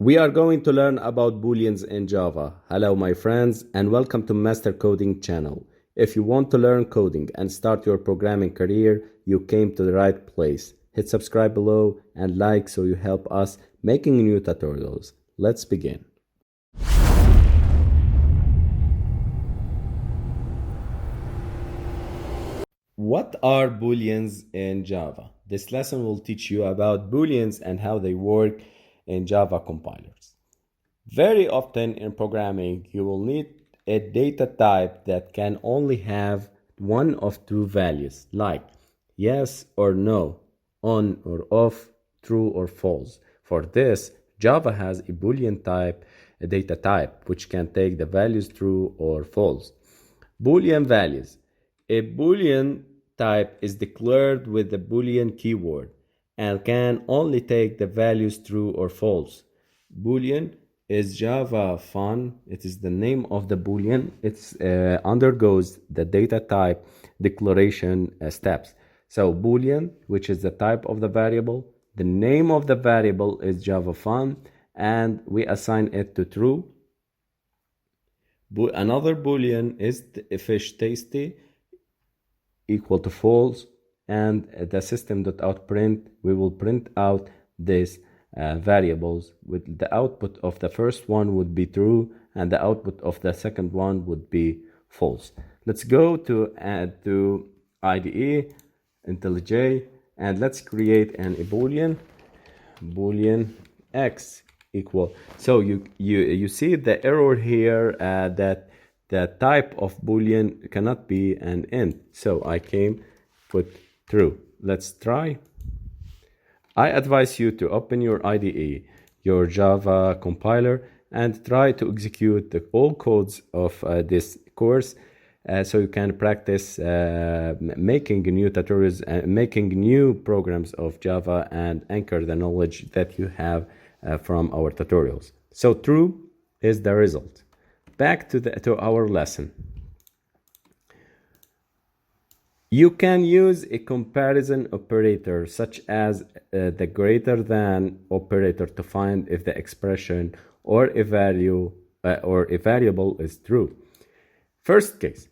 We are going to learn about Booleans in Java. Hello my friends and welcome to Master Coding channel. If you want to learn coding and start your programming career, you came to the right place. Hit subscribe below and like so you help us making new tutorials. Let's begin. What are Booleans in Java? This lesson will teach you about Booleans and how they work in Java compilers. Very often in programming, you will need a data type that can only have one of two values, like yes or no, on or off, true or false. For this, Java has a Boolean type, a data type, which can take the values true or false. Boolean values. A Boolean type is declared with the Boolean keyword and can only take the values true or false. Boolean is Java fun. It is the name of the Boolean. It undergoes the data type declaration steps. So Boolean, which is the type of the variable, the name of the variable is Java fun, and we assign it to true. Another Boolean is the fish tasty equal to false, and the system.out.print, we will print out these variables with the output of the first one would be true and the output of the second one would be false. Let's go to IDE, IntelliJ, and let's create a Boolean x equal. So you see the error here that the type of Boolean cannot be an int. So I put true. Let's try. I advise you to open your IDE, your Java compiler, and try to execute all codes of this course so you can practice making new tutorials, making new programs of Java and anchor the knowledge that you have from our tutorials. So true is the result. Back to our lesson. You can use a comparison operator such as the greater than operator to find if the expression or a value or a variable is true. First case,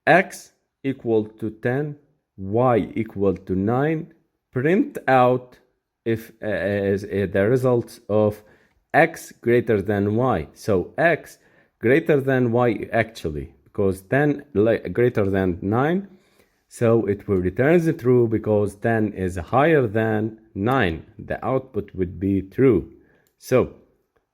x equal to 10, y equal to 9, print out if the result of x greater than y. So x greater than y actually, because 10 greater than 9, so it will return the true because 10 is higher than 9. The output would be true. So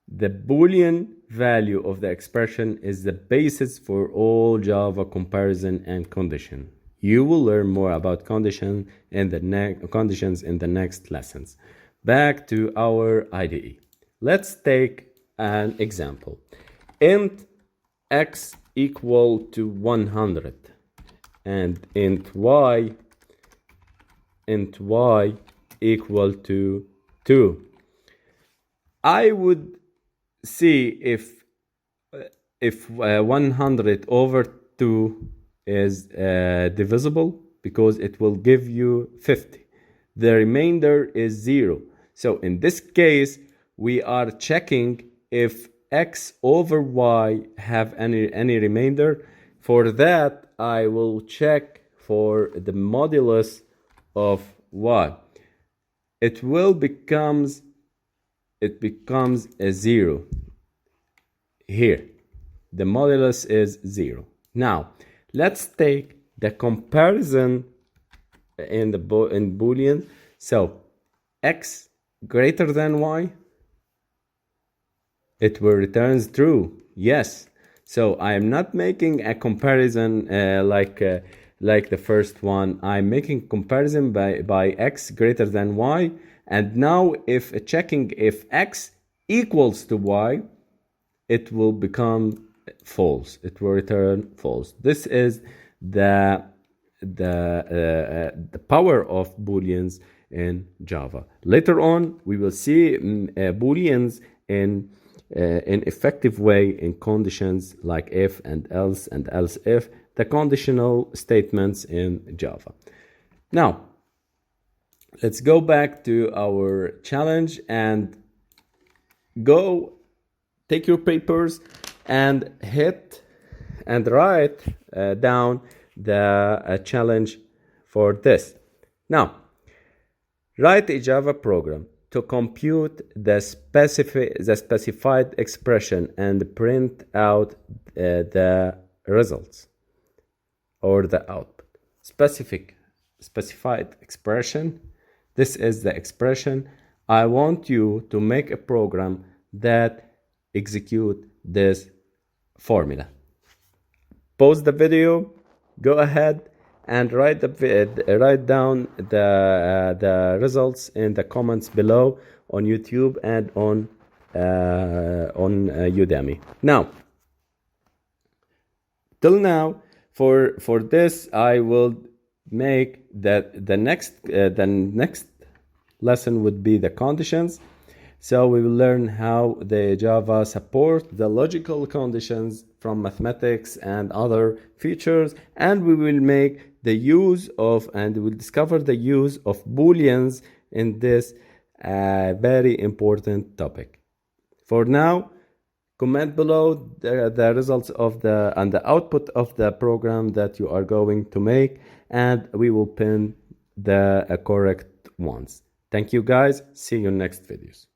the Boolean value of the expression is the basis for all Java comparison and condition. You will learn more about conditions in the next lessons. Back to our IDE. Let's take an example. Int x equal to 100 and int y equal to 2. I would see if 100 over 2 is divisible, because it will give you 50. The remainder is 0. So in this case, we are checking if x over y have any remainder. For that, I will check for the modulus of y. It becomes a 0 here. The modulus is 0. Now let's take the comparison in Boolean. So x greater than y, it will return true. Yes. So I am not making a comparison like the first one. I'm making comparison by x greater than y. And now if checking if x equals to y, it will become false. It will return false. This is the power of Booleans in Java. Later on, we will see Booleans in effective way in conditions like if and else if, the conditional statements in Java. Now, let's go back to our challenge and go take your papers and hit and write down the challenge for this. Now, write a Java program to compute the specified expression and print out the results or the output. Specified expression. This is the expression. I want you to make a program that execute this formula. Pause the video, go ahead and write down the results in the comments below on YouTube and on Udemy. Now, till now, for this, I will make the next lesson would be the conditions. So we will learn how the Java support the logical conditions from mathematics and other features, and we will make the use of, and we'll discover the use of Booleans in this very important topic. For now, comment below the results of the output of the program that you are going to make, and we will pin the correct ones. Thank you guys. See you in next videos.